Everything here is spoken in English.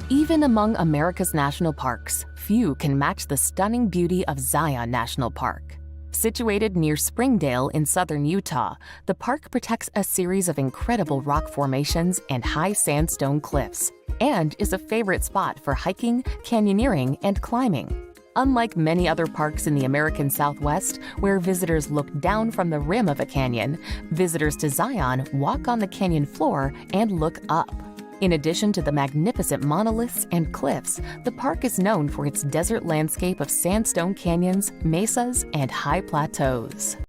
Even among America's national parks, few can match the stunning beauty of Zion National Park. Situated near Springdale in southern Utah, the park protects a series of incredible rock formations and high sandstone cliffs, and is a favorite spot for hiking, canyoneering, and climbing. Unlike many other parks in the American Southwest, where visitors look down from the rim of a canyon, visitors to Zion walk on the canyon floor and look up. In addition to the magnificent monoliths and cliffs, the park is known for its desert landscape of sandstone canyons, mesas, and high plateaus.